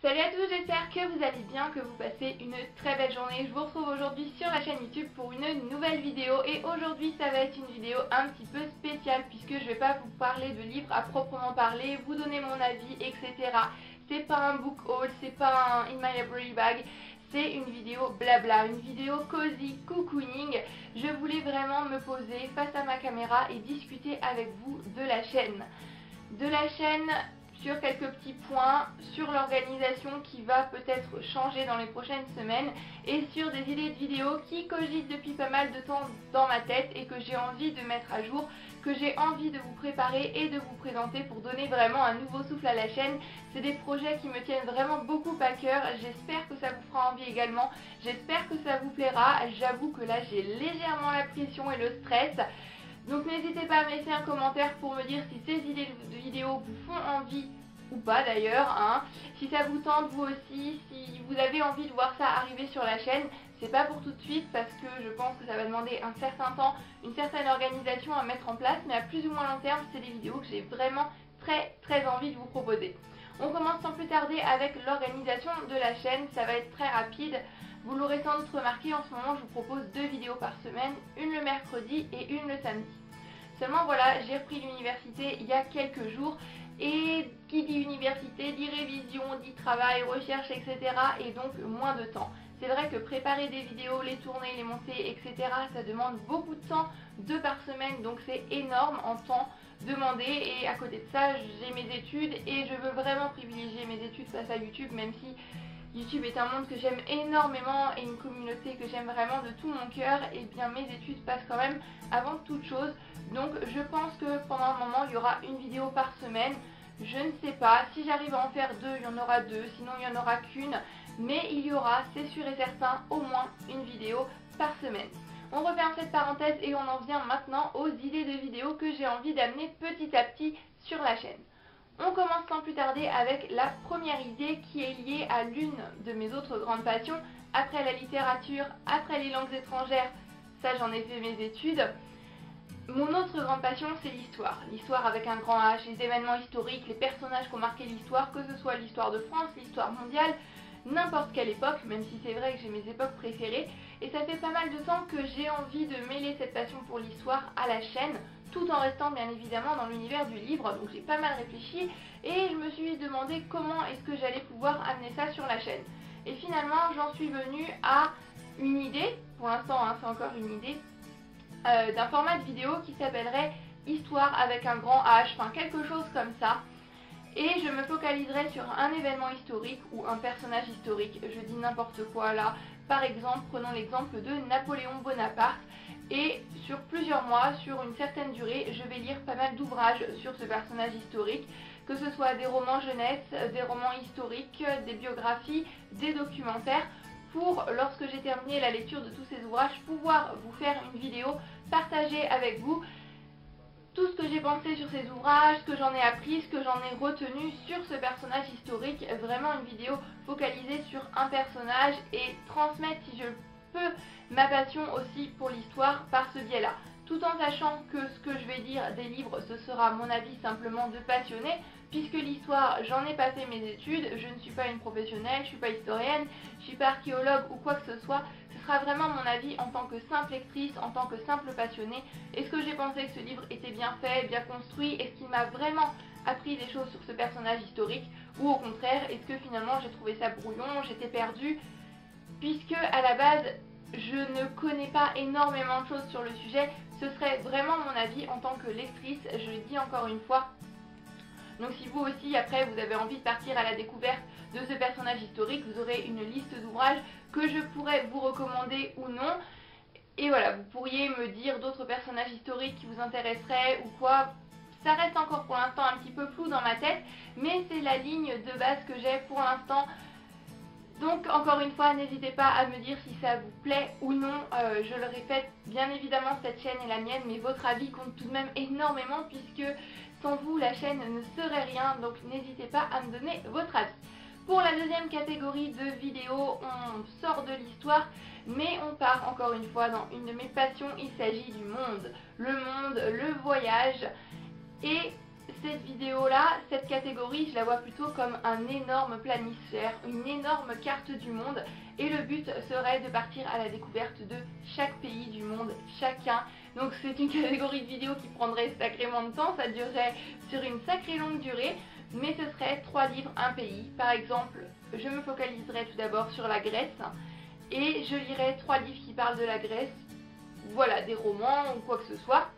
Salut à tous, j'espère que vous allez bien, que vous passez une très belle journée. Je vous retrouve aujourd'hui sur la chaîne YouTube pour une nouvelle vidéo et aujourd'hui ça va être une vidéo un petit peu spéciale puisque je vais pas vous parler de livres à proprement parler, vous donner mon avis, etc. C'est pas un book haul, c'est pas un In My Library Bag, c'est une vidéo blabla, une vidéo cozy cocooning. Je voulais vraiment me poser face à ma caméra et discuter avec vous de la chaîne. Sur quelques petits points, sur l'organisation qui va peut-être changer dans les prochaines semaines et sur des idées de vidéos qui cogitent depuis pas mal de temps dans ma tête et que j'ai envie de mettre à jour, que j'ai envie de vous préparer et de vous présenter pour donner vraiment un nouveau souffle à la chaîne. C'est des projets qui me tiennent vraiment beaucoup à cœur, j'espère que ça vous fera envie également, j'espère que ça vous plaira. J'avoue que là j'ai légèrement la pression et le stress. Donc n'hésitez pas à me laisser un commentaire pour me dire si ces idées de vidéos vous font envie ou pas d'ailleurs, hein. Si ça vous tente vous aussi, si vous avez envie de voir ça arriver sur la chaîne. C'est pas pour tout de suite parce que je pense que ça va demander un certain temps, une certaine organisation à mettre en place, mais à plus ou moins long terme, c'est des vidéos que j'ai vraiment très envie de vous proposer. On commence sans plus tarder avec l'organisation de la chaîne, ça va être très rapide. Vous l'aurez sans doute remarqué, en ce moment je vous propose 2 vidéos par semaine, une le mercredi et une le samedi. Seulement voilà, j'ai repris l'université il y a quelques jours et qui dit université dit révision, dit travail, recherche, etc. et donc moins de temps. C'est vrai que préparer des vidéos, les tourner, les monter, etc. ça demande beaucoup de temps, 2 par semaine, donc c'est énorme en temps demandé. Et à côté de ça, j'ai mes études et je veux vraiment privilégier mes études face à YouTube, même si YouTube est un monde que j'aime énormément et une communauté que j'aime vraiment de tout mon cœur, et bien mes études passent quand même avant toute chose. Donc je pense que pendant un moment il y aura une vidéo par semaine. Je ne sais pas, si j'arrive à en faire 2, il y en aura 2, sinon il n'y en aura qu'une. Mais il y aura, c'est sûr et certain, au moins une vidéo par semaine. On referme cette parenthèse et on en vient maintenant aux idées de vidéos que j'ai envie d'amener petit à petit sur la chaîne. On commence sans plus tarder avec la première idée qui est liée à l'une de mes autres grandes passions. Après la littérature, après les langues étrangères, ça j'en ai fait mes études. Mon autre grande passion, c'est l'histoire. L'histoire avec un grand H, les événements historiques, les personnages qui ont marqué l'histoire, que ce soit l'histoire de France, l'histoire mondiale, n'importe quelle époque, même si c'est vrai que j'ai mes époques préférées. Et ça fait pas mal de temps que j'ai envie de mêler cette passion pour l'histoire à la chaîne, tout en restant bien évidemment dans l'univers du livre. Donc j'ai pas mal réfléchi et je me suis demandé comment est-ce que j'allais pouvoir amener ça sur la chaîne. Et finalement j'en suis venue à une idée, pour l'instant hein, c'est encore une idée, d'un format de vidéo qui s'appellerait Histoire avec un grand H, enfin quelque chose comme ça. Et je me focaliserai sur un événement historique ou un personnage historique, je dis n'importe quoi là. Par exemple, prenons l'exemple de Napoléon Bonaparte. Et sur plusieurs mois, sur une certaine durée, je vais lire pas mal d'ouvrages sur ce personnage historique, que ce soit des romans jeunesse, des romans historiques, des biographies, des documentaires, pour, lorsque j'ai terminé la lecture de tous ces ouvrages, pouvoir vous faire une vidéo, partager avec vous tout ce que j'ai pensé sur ces ouvrages, ce que j'en ai appris, ce que j'en ai retenu sur ce personnage historique. Vraiment une vidéo focalisée sur un personnage et transmettre, si je peux, ma passion aussi pour l'histoire par ce biais-là. Tout en sachant que ce que je vais dire des livres, ce sera mon avis simplement de passionné, puisque l'histoire, j'en ai pas fait mes études, je ne suis pas une professionnelle, je ne suis pas historienne, je ne suis pas archéologue ou quoi que ce soit. Ce sera vraiment mon avis en tant que simple lectrice, en tant que simple passionnée. Est-ce que j'ai pensé que ce livre était bien fait, bien construit? Est-ce qu'il m'a vraiment appris des choses sur ce personnage historique? Ou au contraire, est-ce que finalement j'ai trouvé ça brouillon, j'étais perdue? Puisque à la base, je ne connais pas énormément de choses sur le sujet, ce serait vraiment mon avis en tant que lectrice, je le dis encore une fois. Donc si vous aussi, après, vous avez envie de partir à la découverte de ce personnage historique, vous aurez une liste d'ouvrages que je pourrais vous recommander ou non. Et voilà, vous pourriez me dire d'autres personnages historiques qui vous intéresseraient ou quoi. Ça reste encore pour l'instant un petit peu flou dans ma tête, mais c'est la ligne de base que j'ai pour l'instant. Donc encore une fois, n'hésitez pas à me dire si ça vous plaît ou non. Je le répète, bien évidemment cette chaîne est la mienne, mais votre avis compte tout de même énormément puisque sans vous la chaîne ne serait rien. Donc n'hésitez pas à me donner votre avis. Pour la deuxième catégorie de vidéos, on sort de l'histoire, mais on part encore une fois dans une de mes passions. Il s'agit du monde, le voyage. Et cette vidéo-là, cette catégorie, je la vois plutôt comme un énorme planisphère, une énorme carte du monde. Et le but serait de partir à la découverte de chaque pays du monde, chacun. Donc c'est une catégorie de vidéo qui prendrait sacrément de temps, ça durerait sur une sacrée longue durée. Mais ce serait 3 livres, un pays. Par exemple, je me focaliserai tout d'abord sur la Grèce. Et je lirai 3 livres qui parlent de la Grèce. Voilà, des romans ou quoi que ce soit.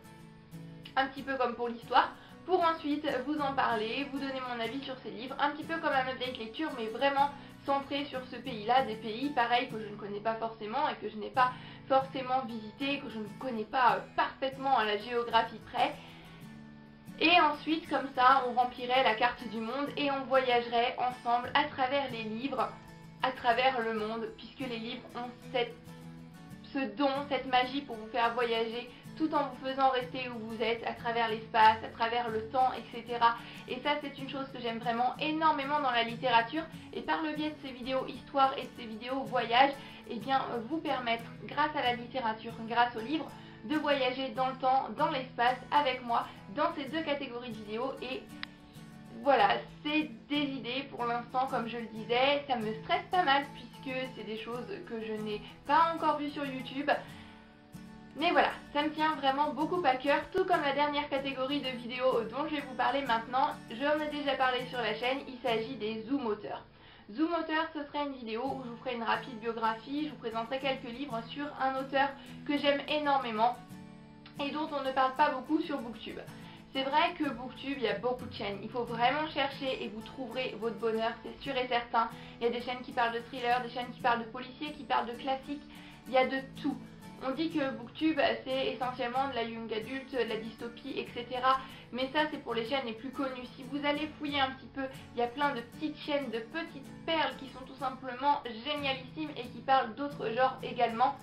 Un petit peu comme pour l'histoire. Pour ensuite vous en parler, vous donner mon avis sur ces livres, un petit peu comme un update lecture, mais vraiment centré sur ce pays-là, des pays pareils que je ne connais pas forcément et que je n'ai pas forcément visité, que je ne connais pas parfaitement à la géographie près. Et ensuite, comme ça, on remplirait la carte du monde et on voyagerait ensemble à travers les livres, à travers le monde, puisque les livres ont ce don, cette magie pour vous faire voyager tout en vous faisant rester où vous êtes, à travers l'espace, à travers le temps, etc. Et ça, c'est une chose que j'aime vraiment énormément dans la littérature. Et par le biais de ces vidéos histoire et de ces vidéos voyage, eh bien, vous permettre, grâce à la littérature, grâce aux livres, de voyager dans le temps, dans l'espace, avec moi, dans ces 2 catégories de vidéos. Et voilà, c'est des idées pour l'instant, comme je le disais, ça me stresse pas mal puisque c'est des choses que je n'ai pas encore vues sur YouTube. Mais voilà, ça me tient vraiment beaucoup à cœur, tout comme la dernière catégorie de vidéos dont je vais vous parler maintenant. J'en ai déjà parlé sur la chaîne, il s'agit des Zoom auteurs. Zoom auteur, ce serait une vidéo où je vous ferai une rapide biographie, je vous présenterai quelques livres sur un auteur que j'aime énormément et dont on ne parle pas beaucoup sur Booktube. C'est vrai que Booktube, il y a beaucoup de chaînes, il faut vraiment chercher et vous trouverez votre bonheur, c'est sûr et certain. Il y a des chaînes qui parlent de thriller, des chaînes qui parlent de policiers, qui parlent de classiques, il y a de tout. On dit que Booktube, c'est essentiellement de la young adulte, de la dystopie, etc. Mais ça, c'est pour les chaînes les plus connues. Si vous allez fouiller un petit peu, il y a plein de petites chaînes, de petites perles qui sont tout simplement génialissimes et qui parlent d'autres genres également.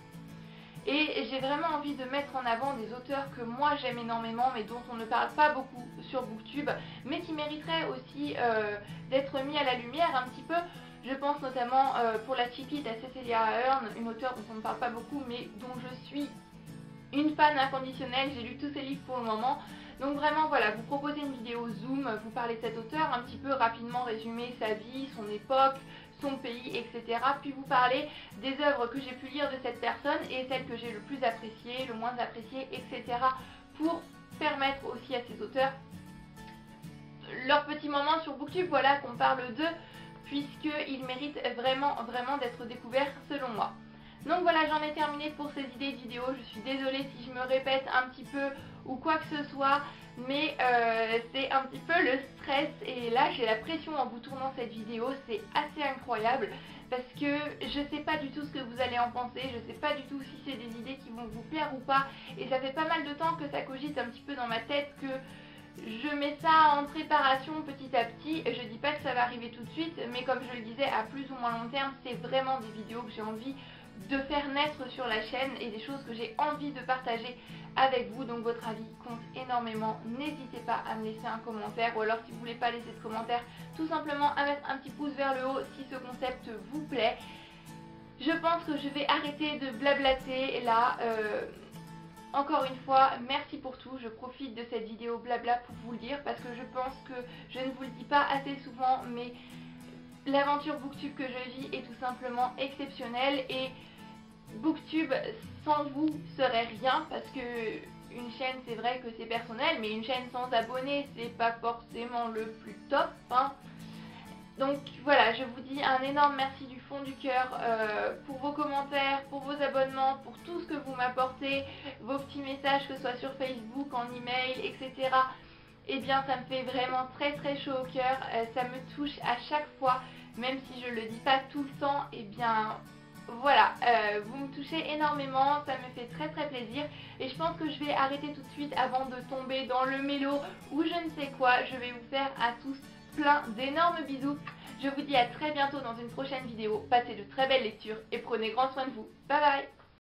Et j'ai vraiment envie de mettre en avant des auteurs que moi j'aime énormément, mais dont on ne parle pas beaucoup sur Booktube, mais qui mériteraient aussi d'être mis à la lumière un petit peu. Je pense notamment pour la chiclite à Cecilia Ahern, une auteure dont on ne parle pas beaucoup mais dont je suis une fan inconditionnelle, j'ai lu tous ses livres pour le moment. Donc vraiment voilà, vous proposez une vidéo Zoom, vous parlez de cet auteur, un petit peu rapidement résumer sa vie, son époque, son pays, etc. Puis vous parlez des œuvres que j'ai pu lire de cette personne et celles que j'ai le plus appréciées, le moins appréciées, etc. pour permettre aussi à ces auteurs leur petit moment sur Booktube, voilà, qu'on parle d'eux, puisqu'ils méritent vraiment d'être découverts selon moi. Donc voilà, j'en ai terminé pour ces idées de vidéo. Je suis désolée si je me répète un petit peu ou quoi que ce soit, mais c'est un petit peu le stress et là j'ai la pression en vous tournant cette vidéo, c'est assez incroyable parce que je sais pas du tout ce que vous allez en penser, je sais pas du tout si c'est des idées qui vont vous plaire ou pas, et ça fait pas mal de temps que ça cogite un petit peu dans ma tête, que je mets ça en préparation petit à petit. Je dis pas que ça va arriver tout de suite, mais comme je le disais, à plus ou moins long terme, c'est vraiment des vidéos que j'ai envie de faire naître sur la chaîne et des choses que j'ai envie de partager avec vous. Donc votre avis compte énormément. N'hésitez pas à me laisser un commentaire, ou alors si vous voulez pas laisser de commentaire, tout simplement à mettre un petit pouce vers le haut si ce concept vous plaît. Je pense que je vais arrêter de blablater là. Encore une fois, merci pour tout. Je profite de cette vidéo blabla pour vous le dire parce que je pense que je ne vous le dis pas assez souvent, mais l'aventure Booktube que je vis est tout simplement exceptionnelle et Booktube sans vous serait rien, parce que une chaîne, c'est vrai que c'est personnel, mais une chaîne sans abonnés, c'est pas forcément le plus top, hein. Donc voilà, je vous dis un énorme merci du fond du cœur pour vos commentaires, pour vos abonnements, pour tout ce que vous m'apportez, vos petits messages, que ce soit sur Facebook, en email, etc. Eh bien ça me fait vraiment très chaud au cœur, ça me touche à chaque fois, même si je le dis pas tout le temps. Eh bien voilà, vous me touchez énormément, ça me fait très plaisir, et je pense que je vais arrêter tout de suite avant de tomber dans le mélo ou je ne sais quoi. Je vais vous faire à tous plein d'énormes bisous. Je vous dis à très bientôt dans une prochaine vidéo. Passez de très belles lectures et prenez grand soin de vous. Bye bye.